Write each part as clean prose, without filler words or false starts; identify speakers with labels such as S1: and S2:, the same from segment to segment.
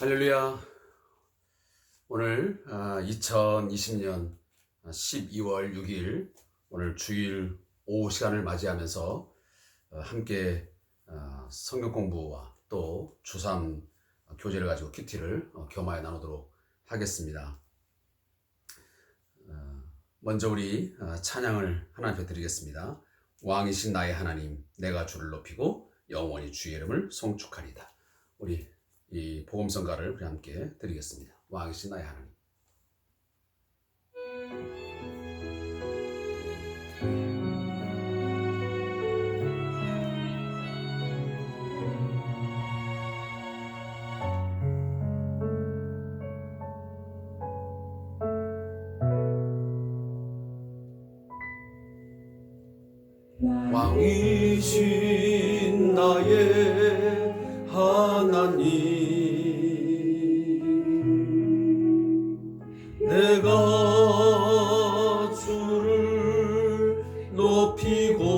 S1: 할렐루야. 오늘 2020년 12월 6일 오늘 주일 오후 시간을 맞이하면서 함께 성경 공부와 또 주삼 교재를 가지고 큐티를 겸하여 나누도록 하겠습니다. 먼저 우리 찬양을 하나님 앞에 드리겠습니다. 왕이신 나의 하나님, 내가 주를 높이고 영원히 주의 이름을 송축하리다. 우리 이 복음성가를 우리 함께 드리겠습니다. 왕이신 나의 하나님. 왕이신 나의 하나님, 내가 주를 높이고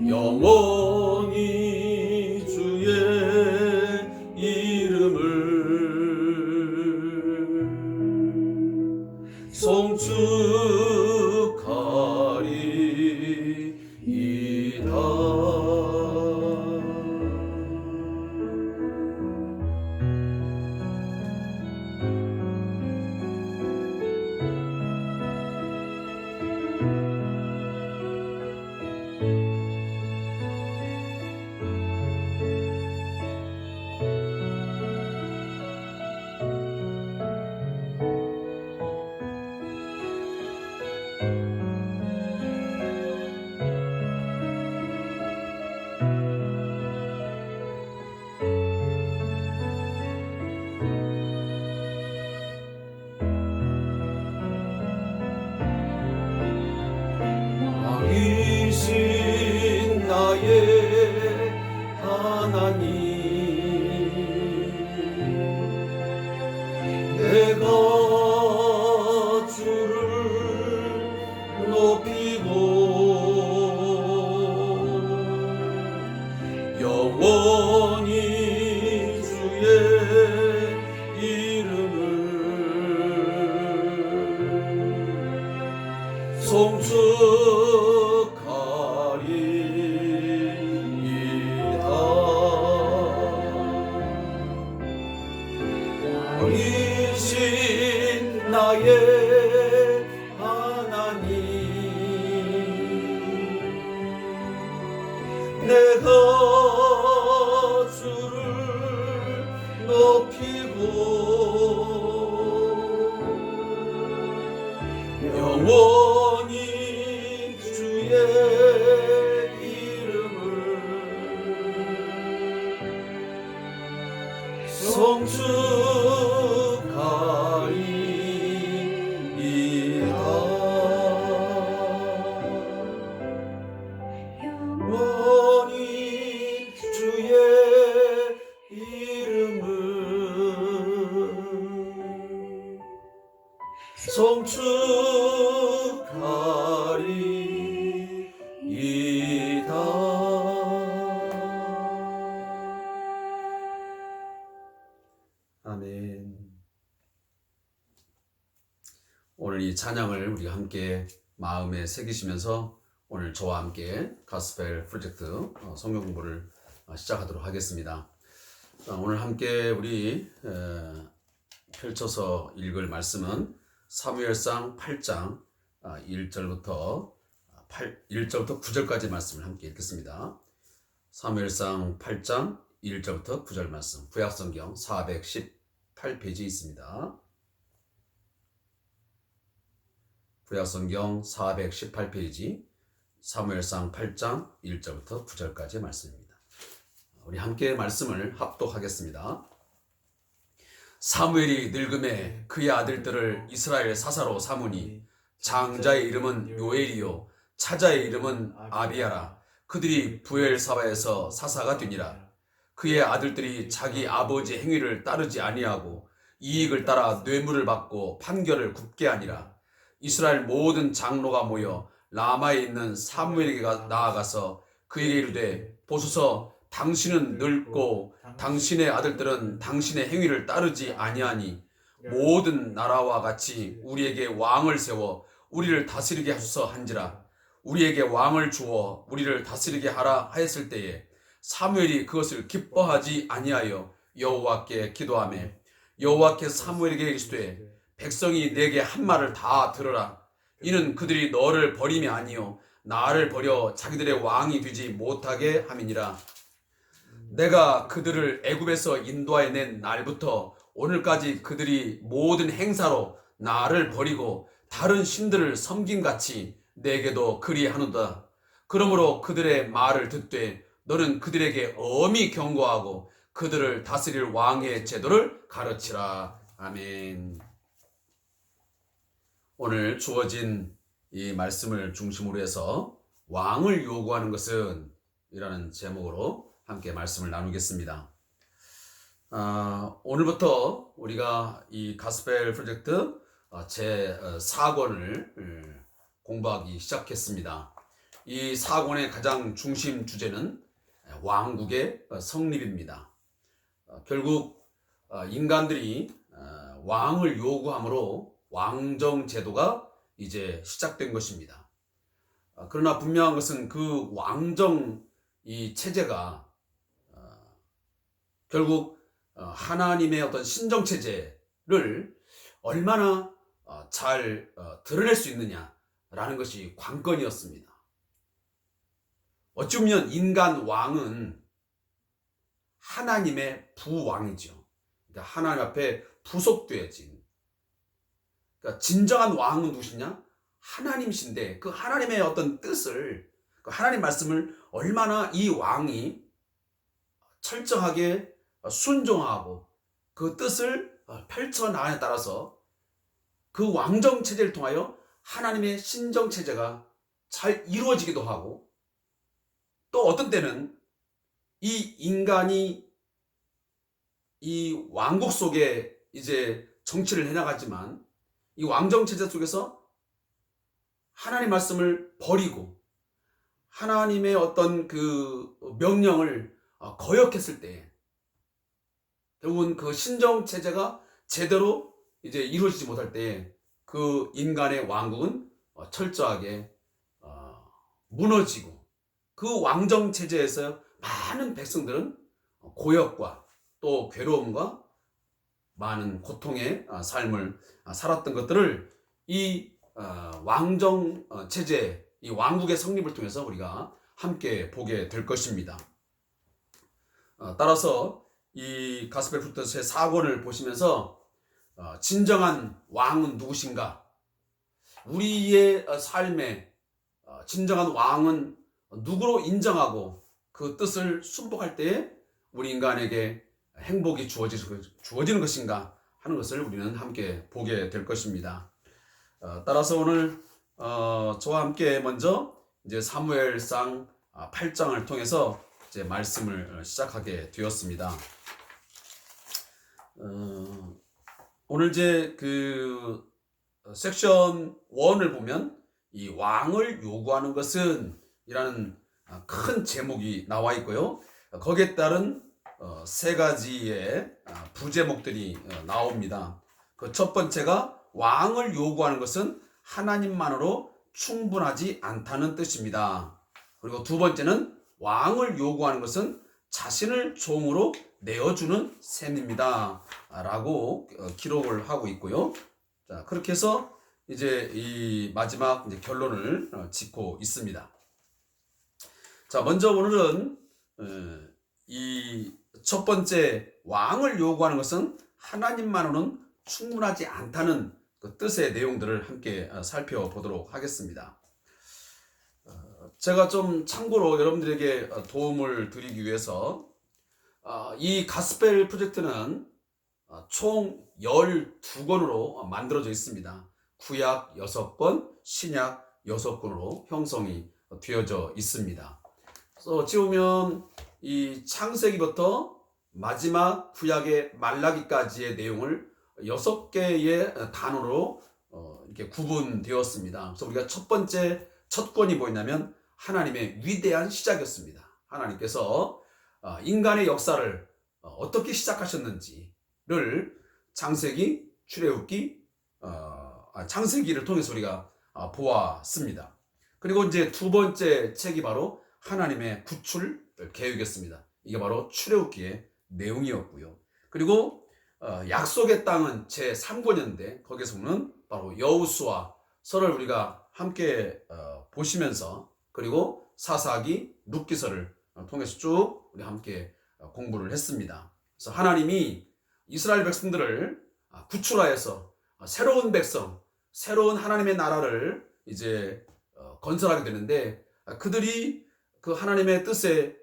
S1: 영원히 주의 이름을 송축하리이다. 왕이신 나의 하나님, 내가 주를 높이고 영원히 주의 이름을 송축하리이다. 왕이신 나의 하나님, 내가 주를 높이고 영원히 주의 이름을 송축하리이다. 영원히 주의 이름을 송축하리이다. 아멘. 오늘 이 찬양을 우리가 함께 마음에 새기시면서 오늘 저와 함께 가스펠 프로젝트 성경 공부를 시작하도록 하겠습니다. 오늘 함께 우리 펼쳐서 읽을 말씀은 사무엘상 8장 1절부터 9절까지 말씀을 함께 읽겠습니다. 사무엘상 8장 1절부터 9절 말씀, 구약성경 418페이지에 있습니다. 구약성경 418페이지 사무엘상 8장 1절부터 9절까지의 말씀입니다. 우리 함께 말씀을 합독하겠습니다. 사무엘이 늙음에 그의 아들들을 이스라엘 사사로 삼으니 장자의 이름은 요엘이요 차자의 이름은 아비야라. 그들이 부엘사바에서 사사가 되니라. 그의 아들들이 자기 아버지의 행위를 따르지 아니하고 이익을 따라 뇌물을 받고 판결을 굽게 하니라. 이스라엘 모든 장로가 모여 라마에 있는 사무엘에게 나아가서 그에게 이르되 보소서 당신은 늙고 당신의 아들들은 당신의 행위를 따르지 아니하니 모든 나라와 같이 우리에게 왕을 세워 우리를 다스리게 하소서 한지라. 우리에게 왕을 주어 우리를 다스리게 하라 하였을 때에 사무엘이 그것을 기뻐하지 아니하여 여호와께 기도하며 여호와께 사무엘에게 이르시되 백성이 내게 한 말을 다 들으라. 이는 그들이 너를 버림이 아니요 나를 버려 자기들의 왕이 되지 못하게 함이니라. 내가 그들을 애굽에서 인도하여 낸 날부터 오늘까지 그들이 모든 행사로 나를 버리고 다른 신들을 섬김같이 내게도 그리하노다. 그러므로 그들의 말을 듣되 너는 그들에게 엄히 경고하고 그들을 다스릴 왕의 제도를 가르치라. 아멘. 오늘 주어진 이 말씀을 중심으로 해서 왕을 요구하는 것은 이라는 제목으로 함께 말씀을 나누겠습니다. 오늘부터 우리가 이 가스펠 프로젝트 제 4권을 공부하기 시작했습니다. 이 4권의 가장 중심 주제는 왕국의 성립입니다. 결국 인간들이 왕을 요구함으로 왕정 제도가 이제 시작된 것입니다. 그러나 분명한 것은 그 왕정 이 체제가 결국 하나님의 어떤 신정 체제를 얼마나 잘 드러낼 수 있느냐라는 것이 관건이었습니다. 어찌 보면 인간 왕은 하나님의 부왕이죠. 그러니까 하나님 앞에 부속되어진. 그러니까 진정한 왕은 누구시냐? 하나님이신데 그 하나님의 어떤 뜻을, 그 하나님 말씀을 얼마나 이 왕이 철저하게 순종하고 그 뜻을 펼쳐나가냐에 따라서 그 왕정 체제를 통하여 하나님의 신정 체제가 잘 이루어지기도 하고, 또 어떤 때는 이 인간이 이 왕국 속에 이제 정치를 해나가지만 이 왕정 체제 속에서 하나님 말씀을 버리고 하나님의 어떤 그 명령을 거역했을 때 결국은 그 신정 체제가 제대로 이제 이루어지지 못할 때 그 인간의 왕국은 철저하게 무너지고 그 왕정 체제에서 많은 백성들은 고역과 또 괴로움과 많은 고통의 삶을 살았던 것들을 이 왕정 체제, 이 왕국의 성립을 통해서 우리가 함께 보게 될 것입니다. 따라서 이 가스펠 프로젝트의 4권을 보시면서 진정한 왕은 누구신가? 우리의 삶에 진정한 왕은 누구로 인정하고 그 뜻을 순복할 때에 우리 인간에게 행복이 주어지는 것인가 하는 것을 우리는 함께 보게 될 것입니다. 따라서 오늘 저와 함께 먼저 이제 사무엘상 8장을 통해서 이제 말씀을 시작하게 되었습니다. 오늘 이제 그 섹션 1을 보면 이 왕을 요구하는 것은 이라는 큰 제목이 나와 있고요. 거기에 따른 세 가지의 부제목들이 나옵니다. 그 첫 번째가 왕을 요구하는 것은 하나님만으로 충분하지 않다는 뜻입니다. 그리고 두 번째는 왕을 요구하는 것은 자신을 종으로 내어주는 셈입니다. 라고 기록을 하고 있고요. 자, 그렇게 해서 이제 이 마지막 이제 결론을 짓고 있습니다. 자, 먼저 오늘은 이 첫 번째 왕을 요구하는 것은 하나님만으로는 충분하지 않다는 그 뜻의 내용들을 함께 살펴보도록 하겠습니다. 제가 좀 참고로 여러분들에게 도움을 드리기 위해서 이 가스펠 프로젝트는 총 12권으로 만들어져 있습니다. 구약 6권, 신약 6권으로 형성이 되어져 있습니다. 그래서 어찌 보면 이 창세기부터 마지막 구약의 말라기까지의 내용을 6개의 단어로 이렇게 구분되었습니다. 그래서 우리가 첫 권이 뭐였냐면 하나님의 위대한 시작이었습니다. 하나님께서 인간의 역사를 어떻게 시작하셨는지를 창세기, 출애굽기, 창세기를 통해서 우리가 보았습니다. 그리고 이제 두 번째 책이 바로 하나님의 구출 계획이었습니다. 이게 바로 출애굽기의 내용이었고요. 그리고 약속의 땅은 제 3권인데 거기서 보면 바로 여호수아서를 우리가 함께 보시면서, 그리고 사사기, 룻기서를 통해서 쭉 우리 함께 공부를 했습니다. 그래서 하나님이 이스라엘 백성들을 구출하여서 새로운 백성, 새로운 하나님의 나라를 이제 건설하게 되는데, 그들이 그 하나님의 뜻에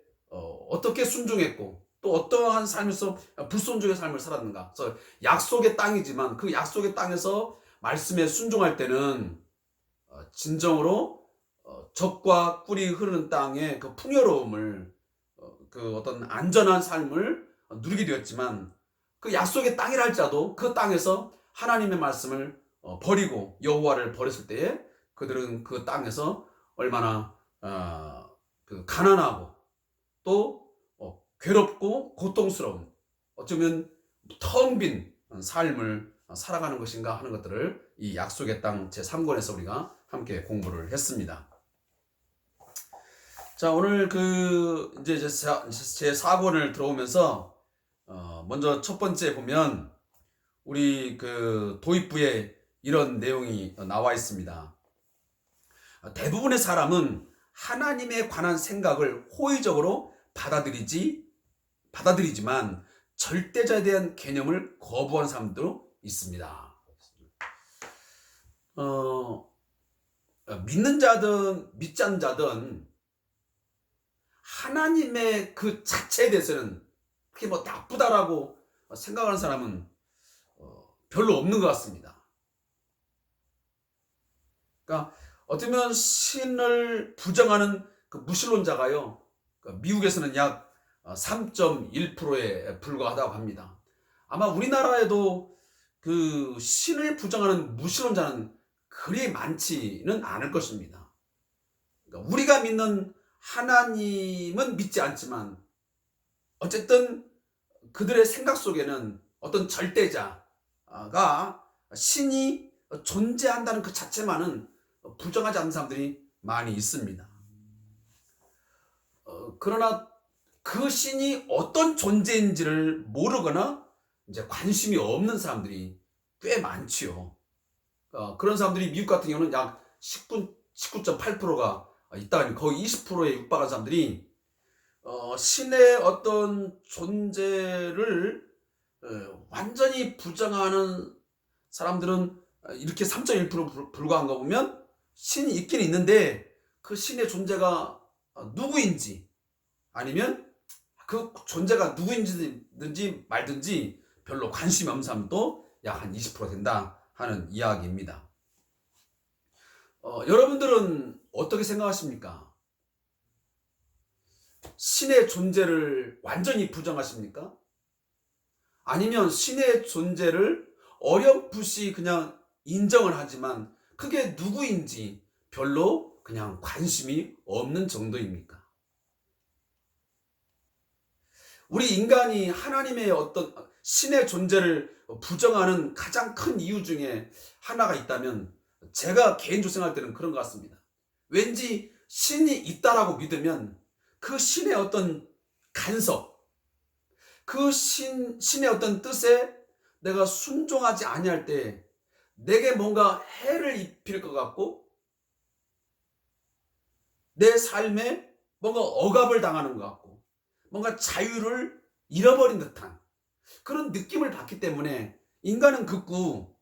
S1: 어떻게 순종했고 또 어떠한 삶에서 불순종의 삶을 살았는가. 그래서 약속의 땅이지만 그 약속의 땅에서 말씀에 순종할 때는 진정으로 젖과 꿀이 흐르는 땅의 그 풍요로움을, 그 어떤 안전한 삶을 누리게 되었지만, 그 약속의 땅이라 할지라도 그 땅에서 하나님의 말씀을 버리고 여호와를 버렸을 때에 그들은 그 땅에서 얼마나 그 가난하고 또 괴롭고 고통스러운, 어쩌면 텅 빈 삶을 살아가는 것인가 하는 것들을 이 약속의 땅 제3권에서 우리가 함께 공부를 했습니다. 자, 오늘 그 이제 제4권을 들어오면서 먼저 첫 번째 보면 우리 그 도입부에 이런 내용이 나와 있습니다. 대부분의 사람은 하나님에 관한 생각을 호의적으로 받아들이지만 절대자에 대한 개념을 거부하는 사람도 있습니다. 믿는 자든 믿지 않는 자든 하나님의 그 자체에 대해서는 그게 뭐 나쁘다라고 생각하는 사람은 별로 없는 것 같습니다. 그러니까 어쩌면 신을 부정하는 그 무신론자가요, 미국에서는 약 3.1%에 불과하다고 합니다. 아마 우리나라에도 그 신을 부정하는 무신론자는 그리 많지는 않을 것입니다. 그러니까 우리가 믿는 하나님은 믿지 않지만 어쨌든 그들의 생각 속에는 어떤 절대자가, 신이 존재한다는 그 자체만은 부정하지 않는 사람들이 많이 있습니다. 그러나 그 신이 어떤 존재인지를 모르거나 이제 관심이 없는 사람들이 꽤 많지요. 그런 사람들이 미국 같은 경우는 약 19.8%가 있다. 거의 20%에 육박한 사람들이 신의 어떤 존재를 완전히 부정하는 사람들은 이렇게 3.1% 불과한 거 보면 신이 있긴 있는데 그 신의 존재가 누구인지, 아니면 그 존재가 누구인지 말든지 별로 관심이 없는 사람도 약 한 20% 된다 하는 이야기입니다. 여러분들은 어떻게 생각하십니까? 신의 존재를 완전히 부정하십니까? 아니면 신의 존재를 어렴풋이 그냥 인정을 하지만 그게 누구인지 별로 그냥 관심이 없는 정도입니까? 우리 인간이 하나님의 어떤 신의 존재를 부정하는 가장 큰 이유 중에 하나가 있다면 제가 개인적으로 생각할 때는 그런 것 같습니다. 왠지 신이 있다라고 믿으면 그 신의 어떤 간섭, 그 신의 어떤 뜻에 내가 순종하지 아니할 때 내게 뭔가 해를 입힐 것 같고 내 삶에 뭔가 억압을 당하는 것 같고 뭔가 자유를 잃어버린 듯한 그런 느낌을 받기 때문에 인간은 극구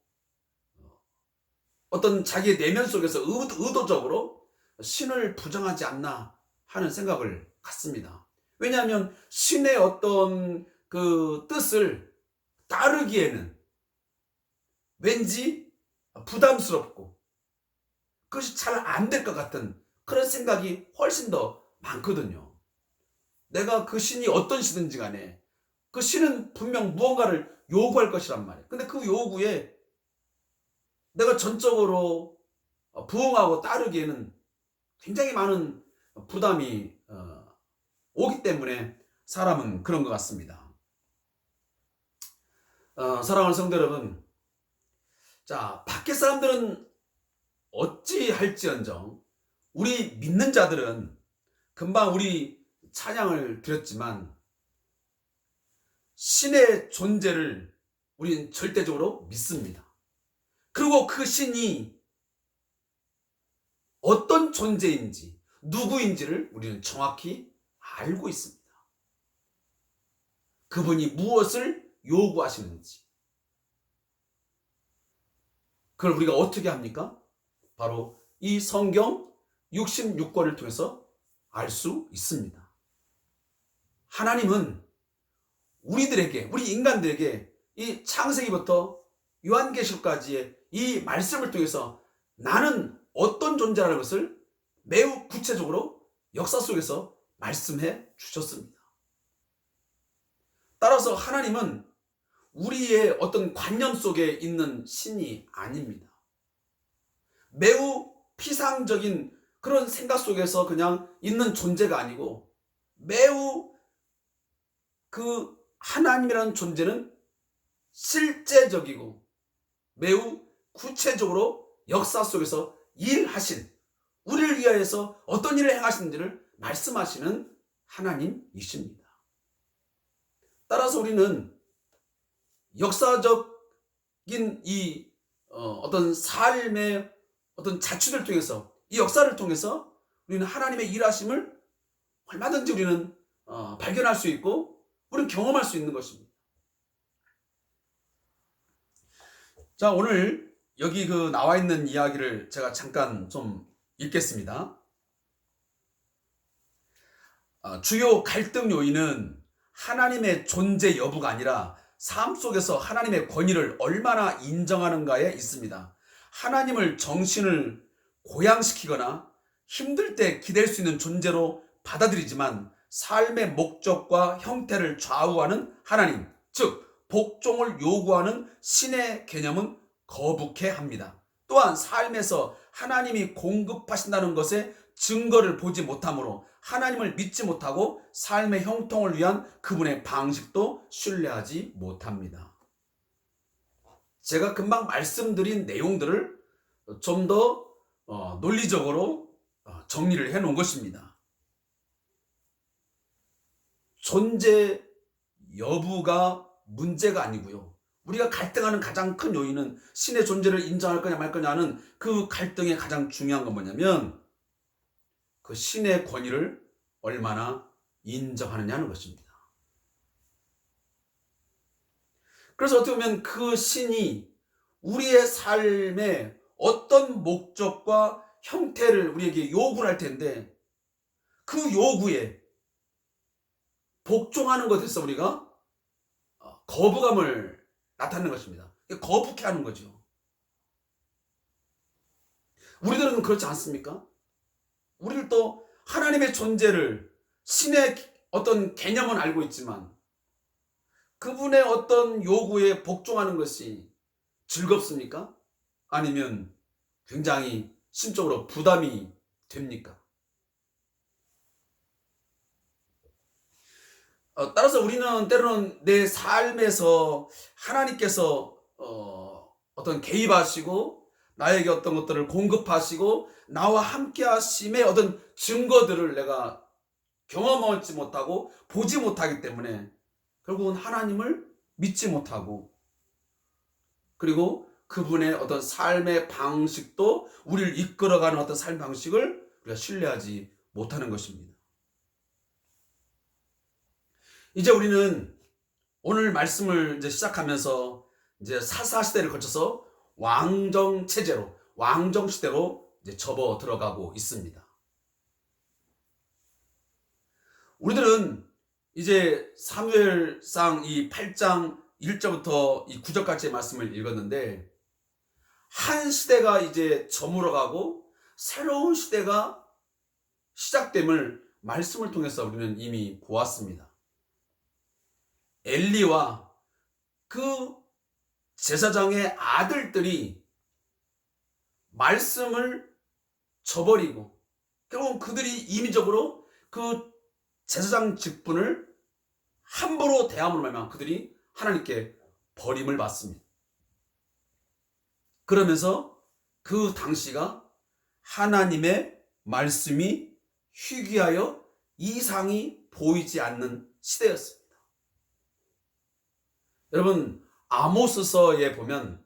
S1: 어떤 자기의 내면 속에서 의도적으로 신을 부정하지 않나 하는 생각을 갖습니다. 왜냐하면 신의 어떤 그 뜻을 따르기에는 왠지 부담스럽고 그것이 잘 안 될 것 같은 그런 생각이 훨씬 더 많거든요. 내가 그 신이 어떤 신인지 간에 그 신은 분명 무언가를 요구할 것이란 말이에요. 근데 그 요구에 내가 전적으로 부응하고 따르기에는 굉장히 많은 부담이 오기 때문에 사람은 그런 것 같습니다. 사랑하는 성도 여러분, 자, 밖에 사람들은 어찌 할지언정 우리 믿는 자들은 금방 우리 찬양을 드렸지만 신의 존재를 우리는 절대적으로 믿습니다. 그리고 그 신이 어떤 존재인지 누구인지를 우리는 정확히 알고 있습니다. 그분이 무엇을 요구하시는지. 그걸 우리가 어떻게 합니까? 바로 이 성경 66권을 통해서 알 수 있습니다. 하나님은 우리들에게, 우리 인간들에게 이 창세기부터 요한계시록까지의 이 말씀을 통해서 나는 어떤 존재라는 것을 매우 구체적으로 역사 속에서 말씀해 주셨습니다. 따라서 하나님은 우리의 어떤 관념 속에 있는 신이 아닙니다. 매우 피상적인 그런 생각 속에서 그냥 있는 존재가 아니고 매우 그 하나님이라는 존재는 실제적이고 매우 구체적으로 역사 속에서 일하신, 우리를 위하여서 어떤 일을 행하시는지를 말씀하시는 하나님이십니다. 따라서 우리는 역사적인 이 어떤 삶의 어떤 자취를 통해서, 이 역사를 통해서 우리는 하나님의 일하심을 얼마든지 우리는 발견할 수 있고 우리는 경험할 수 있는 것입니다. 자, 오늘 여기 그 나와 있는 이야기를 제가 잠깐 좀 읽겠습니다. 주요 갈등 요인은 하나님의 존재 여부가 아니라 삶 속에서 하나님의 권위를 얼마나 인정하는가에 있습니다. 하나님을 정신을 고양시키거나 힘들 때 기댈 수 있는 존재로 받아들이지만 삶의 목적과 형태를 좌우하는 하나님, 즉 복종을 요구하는 신의 개념은 거북해 합니다. 또한 삶에서 하나님이 공급하신다는 것에 증거를 보지 못하므로 하나님을 믿지 못하고 삶의 형통을 위한 그분의 방식도 신뢰하지 못합니다. 제가 금방 말씀드린 내용들을 좀 더 논리적으로 정리를 해 놓은 것입니다. 존재 여부가 문제가 아니고요. 우리가 갈등하는 가장 큰 요인은 신의 존재를 인정할 거냐 말 거냐는 그 갈등의 가장 중요한 건 뭐냐면 그 신의 권위를 얼마나 인정하느냐는 것입니다. 그래서 어떻게 보면 그 신이 우리의 삶에 어떤 목적과 형태를 우리에게 요구를 할 텐데 그 요구에 복종하는 것에서 우리가 거부감을 나타내는 것입니다. 거북해 하는 거죠. 우리들은 그렇지 않습니까? 우리들도 하나님의 존재를, 신의 어떤 개념은 알고 있지만 그분의 어떤 요구에 복종하는 것이 즐겁습니까? 아니면 굉장히 심적으로 부담이 됩니까? 따라서 우리는 때로는 내 삶에서 하나님께서 어떤 개입하시고 나에게 어떤 것들을 공급하시고 나와 함께 하심의 어떤 증거들을 내가 경험하지 못하고 보지 못하기 때문에 결국은 하나님을 믿지 못하고 그리고 그분의 어떤 삶의 방식도 우리를 이끌어가는 어떤 삶 방식을 우리가 신뢰하지 못하는 것입니다. 이제 우리는 오늘 말씀을 이제 시작하면서 이제 사사 시대를 거쳐서 왕정 체제로, 왕정 시대로 이제 접어 들어가고 있습니다. 우리들은 이제 사무엘상 이 8장 1절부터 이 9절까지의 말씀을 읽었는데 한 시대가 이제 저물어가고 새로운 시대가 시작됨을 말씀을 통해서 우리는 이미 보았습니다. 엘리와 그 제사장의 아들들이 말씀을 저버리고 결국 그들이 임의적으로 그 제사장 직분을 함부로 대함으로 말미암아 그들이 하나님께 버림을 받습니다. 그러면서 그 당시가 하나님의 말씀이 희귀하여 이상이 보이지 않는 시대였습니다. 여러분, 아모스서에 보면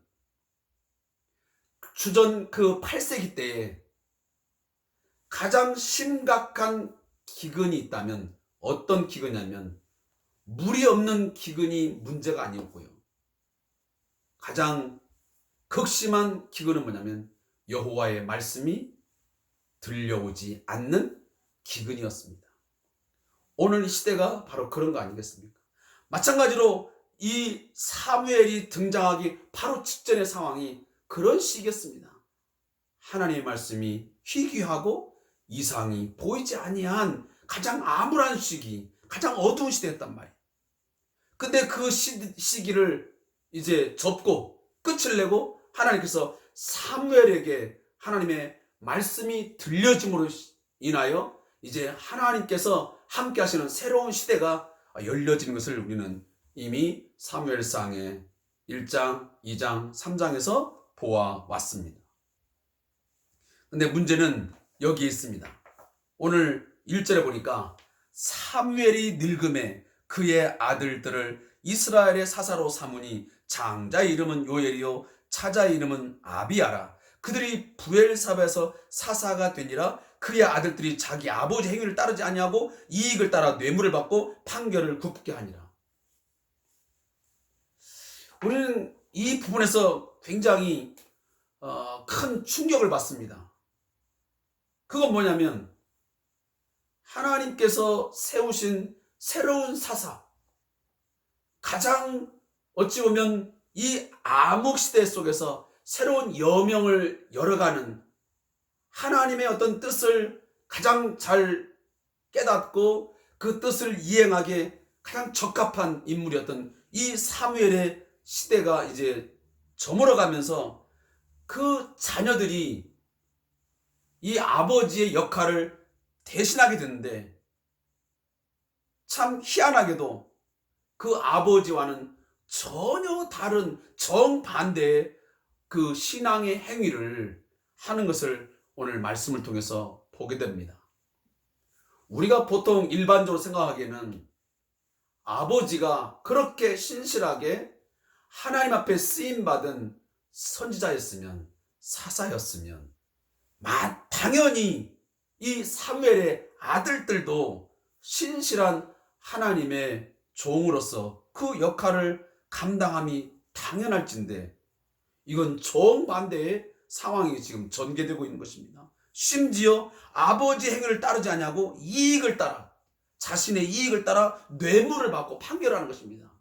S1: 주전 그 8세기 때에 가장 심각한 기근이 있다면 어떤 기근이냐면 물이 없는 기근이 문제가 아니었고요. 가장 극심한 기근은 뭐냐면 여호와의 말씀이 들려오지 않는 기근이었습니다. 오늘 시대가 바로 그런 거 아니겠습니까? 마찬가지로 이 사무엘이 등장하기 바로 직전의 상황이 그런 시기였습니다. 하나님의 말씀이 희귀하고 이상이 보이지 아니한 가장 암울한 시기, 가장 어두운 시대였단 말이에요. 근데 그 시기를 이제 접고 끝을 내고 하나님께서 사무엘에게 하나님의 말씀이 들려짐으로 인하여 이제 하나님께서 함께 하시는 새로운 시대가 열려지는 것을 우리는 이미 사무엘상의 1장, 2장, 3장에서 보아왔습니다. 근데 문제는 여기에 있습니다. 오늘 1절에 보니까 사무엘이 늙음에 그의 아들들을 이스라엘의 사사로 삼으니 장자의 이름은 요엘이요 차자의 이름은 아비야라. 그들이 부엘사바에서 사사가 되니라. 그의 아들들이 자기 아버지 행위를 따르지 아니하고 이익을 따라 뇌물을 받고 판결을 굽게 하니라. 우리는 이 부분에서 굉장히 큰 충격을 받습니다. 그건 뭐냐면 하나님께서 세우신 새로운 사사, 가장 어찌 보면 이 암흑시대 속에서 새로운 여명을 열어가는 하나님의 어떤 뜻을 가장 잘 깨닫고 그 뜻을 이행하기에 가장 적합한 인물이었던 이 사무엘의 시대가 이제 저물어가면서 그 자녀들이 이 아버지의 역할을 대신하게 됐는데 참 희한하게도 그 아버지와는 전혀 다른 정반대의 그 신앙의 행위를 하는 것을 오늘 말씀을 통해서 보게 됩니다. 우리가 보통 일반적으로 생각하기에는 아버지가 그렇게 신실하게 하나님 앞에 쓰임받은 선지자였으면 사사였으면 당연히 이 사무엘의 아들들도 신실한 하나님의 종으로서 그 역할을 감당함이 당연할진데 이건 정반대의 상황이 지금 전개되고 있는 것입니다. 심지어 아버지 행위를 따르지 아니하고 이익을 따라 자신의 이익을 따라 뇌물을 받고 판결하는 것입니다.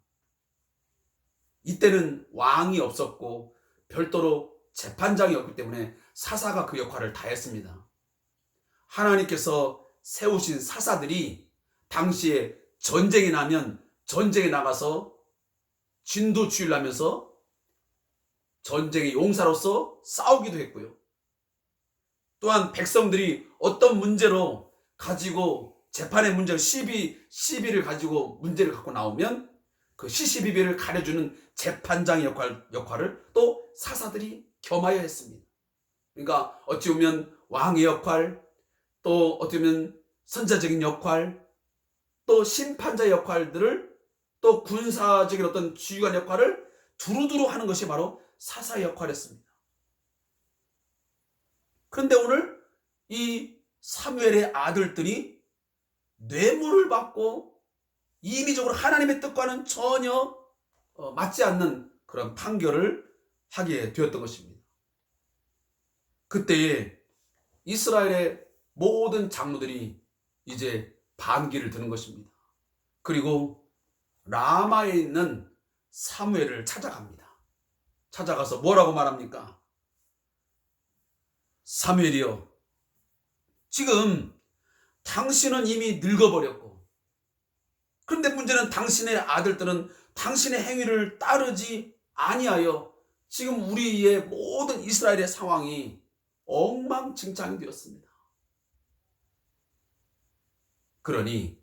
S1: 이때는 왕이 없었고 별도로 재판장이 없기 때문에 사사가 그 역할을 다했습니다. 하나님께서 세우신 사사들이 당시에 전쟁이 나면 전쟁에 나가서 진도주의를 하면서 전쟁의 용사로서 싸우기도 했고요. 또한 백성들이 어떤 문제로 가지고 재판의 문제를 시비를 가지고 문제를 갖고 나오면 그 시시비비를 가려주는 재판장의 역할을 또 사사들이 겸하여 했습니다. 그러니까 어찌 보면 왕의 역할, 또 어떻게 보면 선자적인 역할, 또 심판자의 역할들을 또 군사적인 어떤 지휘관 역할을 두루두루 하는 것이 바로 사사의 역할이었습니다. 그런데 오늘 이 사무엘의 아들들이 뇌물을 받고 임의적으로 하나님의 뜻과는 전혀 맞지 않는 그런 판결을 하게 되었던 것입니다. 그때에 이스라엘의 모든 장로들이 이제 반기를 드는 것입니다. 그리고 라마에 있는 사무엘을 찾아갑니다. 찾아가서 뭐라고 말합니까? 사무엘이여, 지금 당신은 이미 늙어버렸고, 그런데 문제는 당신의 아들들은 당신의 행위를 따르지 아니하여 지금 우리의 모든 이스라엘의 상황이 엉망진창이 되었습니다. 그러니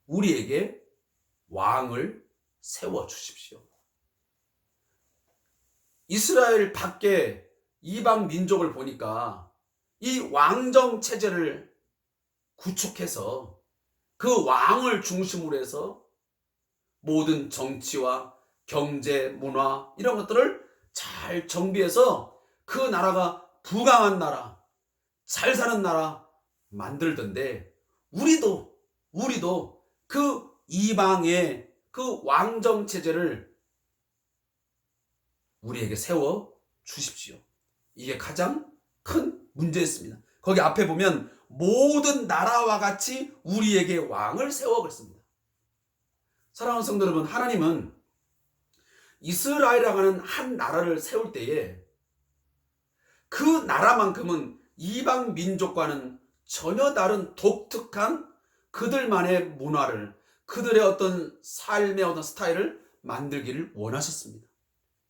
S1: 우리에게 왕을 세워 주십시오. 이스라엘 밖에 이방 민족을 보니까 이 왕정 체제를 구축해서 그 왕을 중심으로 해서 모든 정치와 경제, 문화 이런 것들을 잘 정비해서 그 나라가 부강한 나라, 잘 사는 나라 만들던데 우리도 그 이방의 그 왕정 체제를 우리에게 세워 주십시오. 이게 가장 큰 문제였습니다. 거기 앞에 보면 모든 나라와 같이 우리에게 왕을 세워 그랬습니다. 사랑하는 성도 여러분, 하나님은 이스라엘이라고 하는 한 나라를 세울 때에 그 나라만큼은 이방 민족과는 전혀 다른 독특한 그들만의 문화를, 그들의 어떤 삶의 어떤 스타일을 만들기를 원하셨습니다.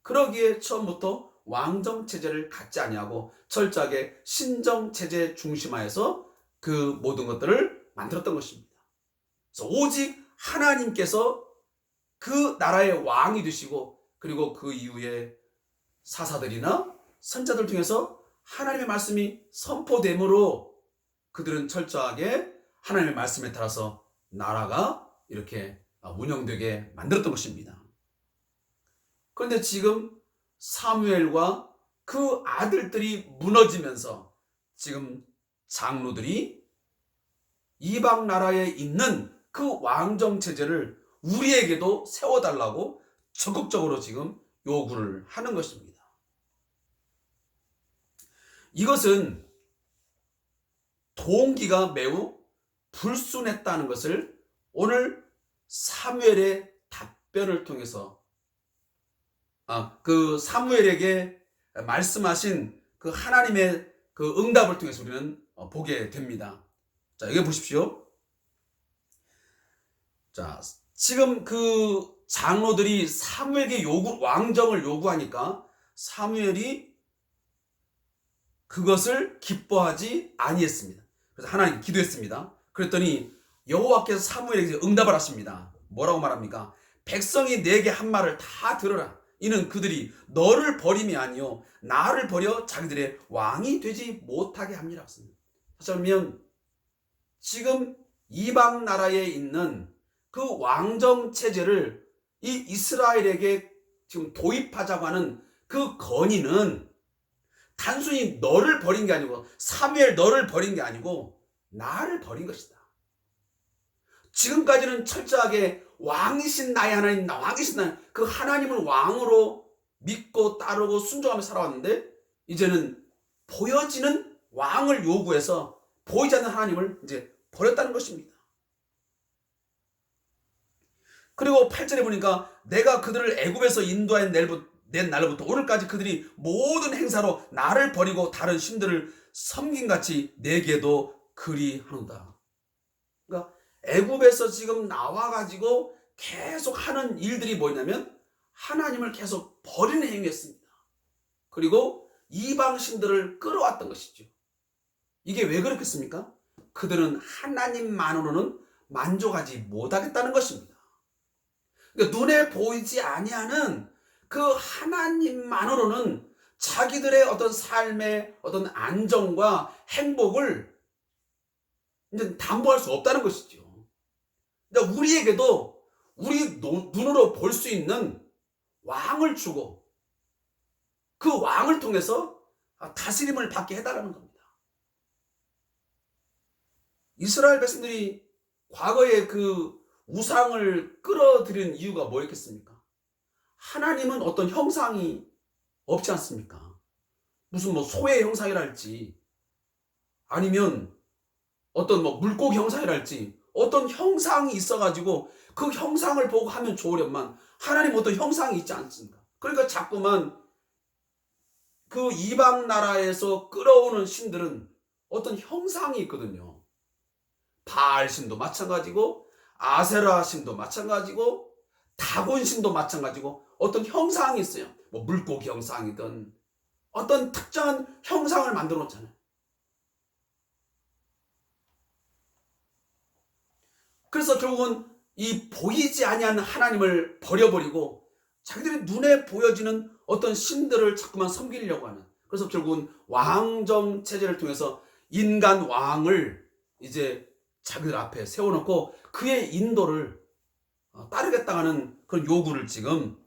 S1: 그러기에 처음부터 왕정 체제를 갖지 아니하고 철저하게 신정 체제 중심화해서 그 모든 것들을 만들었던 것입니다. 그래서 오직 하나님께서 그 나라의 왕이 되시고 그리고 그 이후에 사사들이나 선자들 중에서 하나님의 말씀이 선포됨으로 그들은 철저하게 하나님의 말씀에 따라서 나라가 이렇게 운영되게 만들었던 것입니다. 그런데 지금 사무엘과 그 아들들이 무너지면서 지금 장로들이 이방 나라에 있는 그 왕정 체제를 우리에게도 세워달라고 적극적으로 지금 요구를 하는 것입니다. 이것은 동기가 매우 불순했다는 것을 오늘 사무엘의 답변을 통해서 그 사무엘에게 말씀하신 그 하나님의 그 응답을 통해서 우리는 보게 됩니다. 자, 여기 보십시오. 자, 지금 그 장로들이 사무엘에게 왕정을 요구하니까 사무엘이 그것을 기뻐하지 아니했습니다. 그래서 하나님 기도했습니다. 그랬더니 여호와께서 사무엘에게 응답을 하십니다. 뭐라고 말합니까? 백성이 내게 한 말을 다 들어라. 이는 그들이 너를 버림이 아니요 나를 버려 자기들의 왕이 되지 못하게 합니다. 그러면 지금 이방 나라에 있는 그 왕정 체제를 이 이스라엘에게 지금 도입하자고 하는 그 건의는 단순히 너를 버린 게 아니고 사무엘 너를 버린 게 아니고 나를 버린 것이다. 지금까지는 철저하게 왕이신 나의 하나님, 왕이신 나의 그 하나님을 왕으로 믿고 따르고 순종하며 살아왔는데 이제는 보여지는 왕을 요구해서 보이지 않는 하나님을 이제 버렸다는 것입니다. 그리고 8절에 보니까 내가 그들을 애굽에서 인도하여 낸 날부터 오늘까지 그들이 모든 행사로 나를 버리고 다른 신들을 섬김같이 내게도 그리하노다. 그러니까 애굽에서 지금 나와가지고 계속 하는 일들이 뭐냐면 하나님을 계속 버리는 행위였습니다. 그리고 이방 신들을 끌어왔던 것이죠. 이게 왜 그렇겠습니까? 그들은 하나님만으로는 만족하지 못하겠다는 것입니다. 그러니까 눈에 보이지 아니하는 그 하나님만으로는 자기들의 어떤 삶의 어떤 안정과 행복을 이제 담보할 수 없다는 것이죠. 그러니까 우리에게도 우리 눈으로 볼 수 있는 왕을 주고 그 왕을 통해서 다스림을 받게 해달라는 겁니다. 이스라엘 백성들이 과거에 그 우상을 끌어들인 이유가 뭐였겠습니까? 하나님은 어떤 형상이 없지 않습니까? 무슨 뭐 소의 형상이랄지 아니면 어떤 뭐 물고기 형상이랄지 어떤 형상이 있어가지고 그 형상을 보고 하면 좋으련만 하나님 어떤 형상이 있지 않습니까? 그러니까 자꾸만 그 이방 나라에서 끌어오는 신들은 어떤 형상이 있거든요. 바알 신도 마찬가지고 아세라 신도 마찬가지고 다곤 신도 마찬가지고 어떤 형상이 있어요. 뭐 물고기 형상이든 어떤 특정한 형상을 만들어 놓잖아요. 그래서 결국은 이 보이지 아니한 하나님을 버려버리고 자기들의 눈에 보여지는 어떤 신들을 자꾸만 섬기려고 하는, 그래서 결국은 왕정 체제를 통해서 인간 왕을 이제 자기들 앞에 세워놓고 그의 인도를 따르겠다 하는 그런 요구를 지금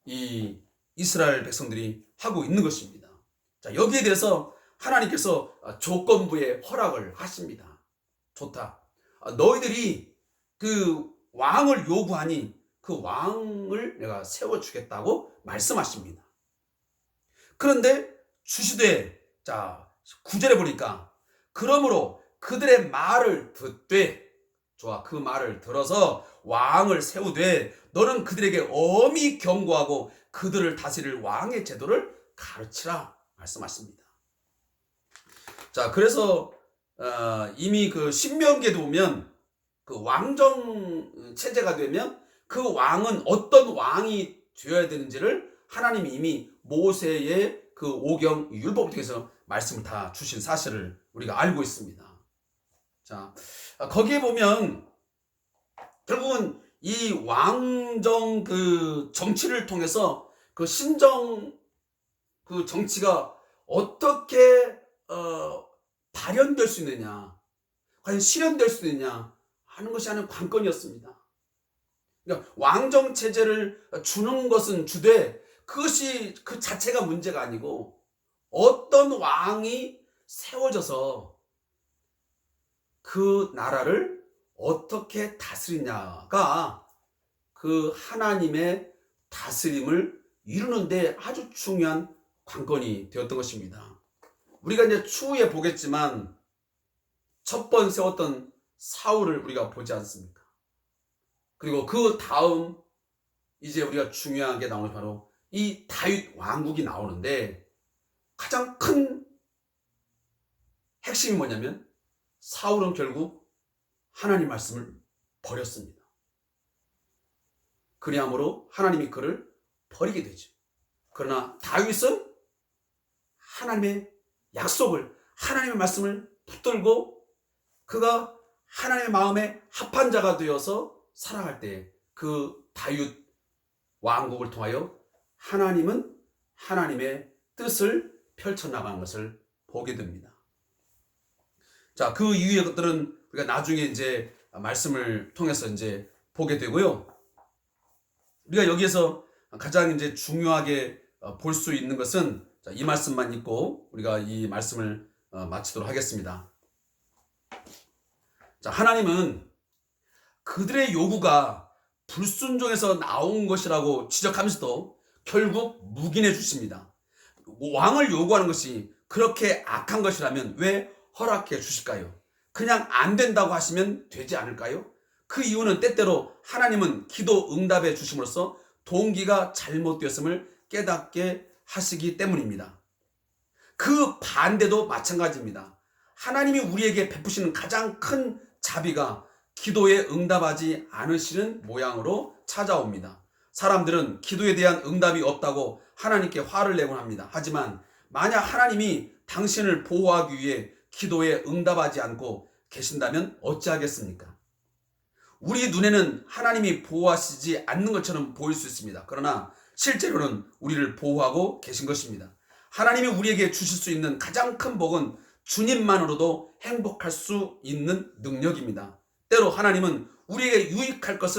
S1: 이 이스라엘 백성들이 하고 있는 것입니다. 자, 여기에 대해서 하나님께서 조건부의 허락을 하십니다. 좋다. 너희들이 그 왕을 요구하니 그 왕을 내가 세워주겠다고 말씀하십니다. 그런데 주시되, 자 9절에 보니까 그러므로 그들의 말을 듣되, 좋아, 그 말을 들어서 왕을 세우되 너는 그들에게 엄히 경고하고 그들을 다스릴 왕의 제도를 가르치라 말씀하십니다. 자, 그래서 이미 그 신명기에도 보면 그 왕정 체제가 되면 그 왕은 어떤 왕이 되어야 되는지를 하나님이 이미 모세의 그 오경 율법을 통해서 말씀을 다 주신 사실을 우리가 알고 있습니다. 자, 거기에 보면 결국은 이 왕정 그 정치를 통해서 그 신정 그 정치가 어떻게 발현될 수 있느냐, 과연 실현될 수 있느냐 하는 것이 하는 관건이었습니다. 그러니까 왕정 체제를 주는 것은 주되 그것이 그 자체가 문제가 아니고 어떤 왕이 세워져서 그 나라를 어떻게 다스리냐가 그 하나님의 다스림을 이루는데 아주 중요한 관건이 되었던 것입니다. 우리가 이제 추후에 보겠지만 첫 번 세웠던 사울을 우리가 보지 않습니까? 그리고 그 다음 이제 우리가 중요한 게 나오는 바로 이 다윗 왕국이 나오는데 가장 큰 핵심이 뭐냐면 사울은 결국 하나님 말씀을 버렸습니다. 그리함으로 하나님이 그를 버리게 되죠. 그러나 다윗은 하나님의 약속을, 하나님의 말씀을 붙들고 그가 하나님의 마음에 합한 자가 되어서 살아갈 때 그 다윗 왕국을 통하여 하나님은 하나님의 뜻을 펼쳐나가는 것을 보게 됩니다. 자, 그 이후의 것들은 우리가 나중에 이제 말씀을 통해서 이제 보게 되고요. 우리가 여기에서 가장 이제 중요하게 볼 수 있는 것은 이 말씀만 읽고 우리가 이 말씀을 마치도록 하겠습니다. 자, 하나님은 그들의 요구가 불순종에서 나온 것이라고 지적하면서도 결국 묵인해 주십니다. 왕을 요구하는 것이 그렇게 악한 것이라면 왜 허락해 주실까요? 그냥 안 된다고 하시면 되지 않을까요? 그 이유는 때때로 하나님은 기도 응답해 주심으로써 동기가 잘못되었음을 깨닫게 하시기 때문입니다. 그 반대도 마찬가지입니다. 하나님이 우리에게 베푸시는 가장 큰 자비가 기도에 응답하지 않으시는 모양으로 찾아옵니다. 사람들은 기도에 대한 응답이 없다고 하나님께 화를 내곤 합니다. 하지만 만약 하나님이 당신을 보호하기 위해 기도에 응답하지 않고 계신다면 어찌하겠습니까? 우리 눈에는 하나님이 보호하시지 않는 것처럼 보일 수 있습니다. 그러나 실제로는 우리를 보호하고 계신 것입니다. 하나님이 우리에게 주실 수 있는 가장 큰 복은 주님만으로도 행복할 수 있는 능력입니다. 때로 하나님은 우리에게 유익할 것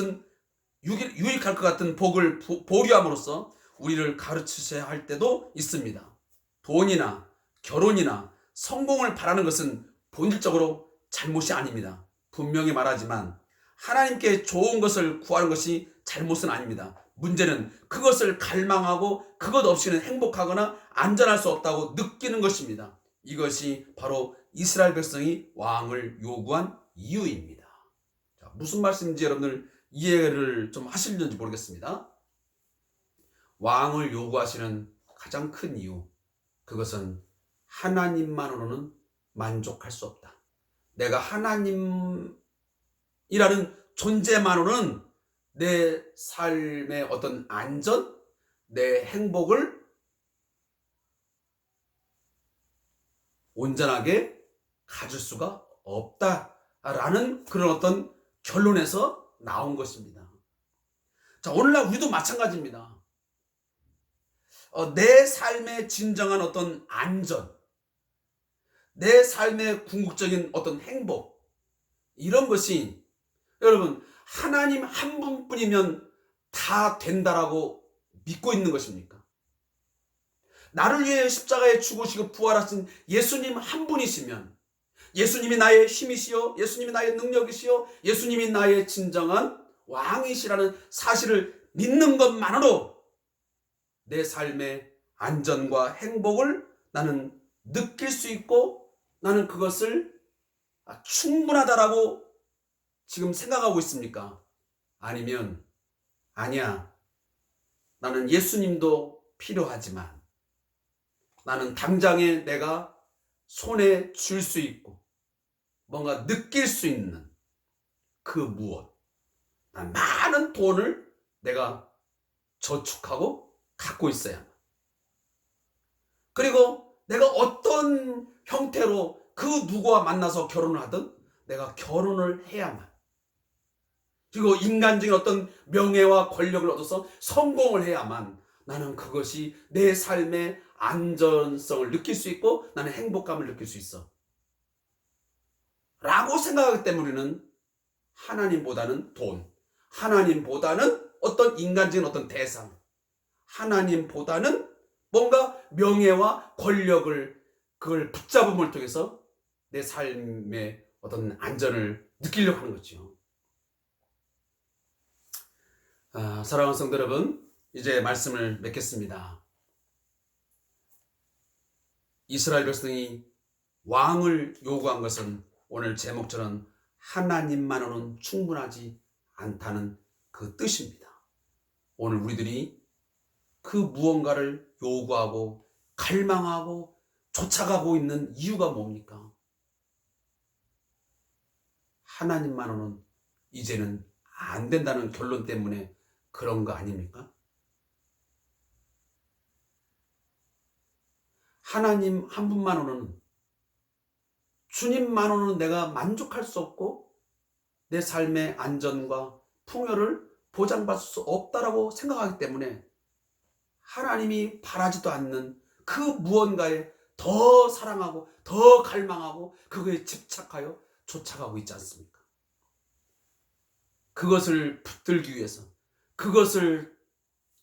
S1: 같은 복을 보류함으로써 우리를 가르치셔야 할 때도 있습니다. 돈이나 결혼이나 성공을 바라는 것은 본질적으로 잘못이 아닙니다. 분명히 말하지만 하나님께 좋은 것을 구하는 것이 잘못은 아닙니다. 문제는 그것을 갈망하고 그것 없이는 행복하거나 안전할 수 없다고 느끼는 것입니다. 이것이 바로 이스라엘 백성이 왕을 요구한 이유입니다. 자, 무슨 말씀인지 여러분들 이해를 좀 하시는지 모르겠습니다. 왕을 요구하시는 가장 큰 이유, 그것은 하나님만으로는 만족할 수 없다. 내가 하나님이라는 존재만으로는 내 삶의 어떤 안전, 내 행복을 온전하게 가질 수가 없다라는 그런 어떤 결론에서 나온 것입니다. 자, 오늘날 우리도 마찬가지입니다. 내 삶의 진정한 어떤 안전, 내 삶의 궁극적인 어떤 행복, 이런 것이 여러분 하나님 한 분뿐이면 다 된다라고 믿고 있는 것입니까? 나를 위해 십자가에 죽으시고 부활하신 예수님 한 분이시면, 예수님이 나의 힘이시요, 예수님이 나의 능력이시요, 예수님이 나의 진정한 왕이시라는 사실을 믿는 것만으로 내 삶의 안전과 행복을 나는 느낄 수 있고, 나는 그것을 충분하다라고 지금 생각하고 있습니까? 아니면 아니야, 나는 예수님도 필요하지만 나는 당장에 내가 손에 쥘 수 있고 뭔가 느낄 수 있는 그 무엇, 많은 돈을 내가 저축하고 갖고 있어야만, 그리고 내가 어떤 형태로 그 누구와 만나서 결혼을 하든 내가 결혼을 해야만, 그리고 인간적인 어떤 명예와 권력을 얻어서 성공을 해야만 나는 그것이 내 삶의 안전성을 느낄 수 있고 나는 행복감을 느낄 수 있어 라고 생각하기 때문에 우리는 하나님보다는 돈, 하나님보다는 어떤 인간적인 어떤 대상, 하나님보다는 뭔가 명예와 권력을 그걸 붙잡음을 통해서 내 삶의 어떤 안전을 느끼려고 하는 거죠. 사랑하는 성도 여러분, 이제 말씀을 맺겠습니다. 이스라엘 백성이 왕을 요구한 것은 오늘 제목처럼 하나님만으로는 충분하지 않다는 그 뜻입니다. 오늘 우리들이 그 무언가를 요구하고 갈망하고 쫓아가고 있는 이유가 뭡니까? 하나님만으로는 이제는 안 된다는 결론 때문에 그런 거 아닙니까? 하나님 한 분만으로는, 주님만으로는 내가 만족할 수 없고 내 삶의 안전과 풍요를 보장받을 수 없다라고 생각하기 때문에 하나님이 바라지도 않는 그 무언가에 더 사랑하고 더 갈망하고 그거에 집착하여 쫓아가고 있지 않습니까? 그것을 붙들기 위해서, 그것을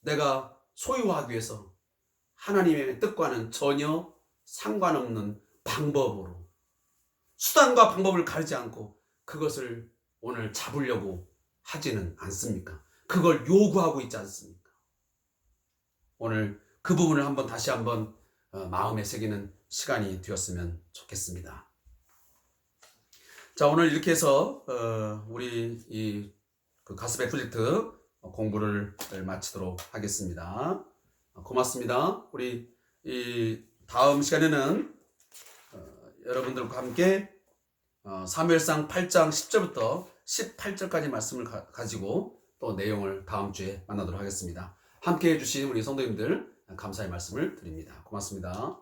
S1: 내가 소유하기 위해서 하나님의 뜻과는 전혀 상관없는 방법으로, 수단과 방법을 가리지 않고 그것을 오늘 잡으려고 하지는 않습니까? 그걸 요구하고 있지 않습니까? 오늘 그 부분을 다시 한번 마음에 새기는 시간이 되었으면 좋겠습니다. 자, 오늘 이렇게 해서 우리 그 가스백 프로젝트 공부를 마치도록 하겠습니다. 고맙습니다. 우리 이 다음 시간에는 여러분들과 함께 사무엘상 8장 10절부터 18절까지 말씀을 가지고 또 내용을 다음 주에 만나도록 하겠습니다. 함께 해주신 우리 성도님들 감사의 말씀을 드립니다. 고맙습니다.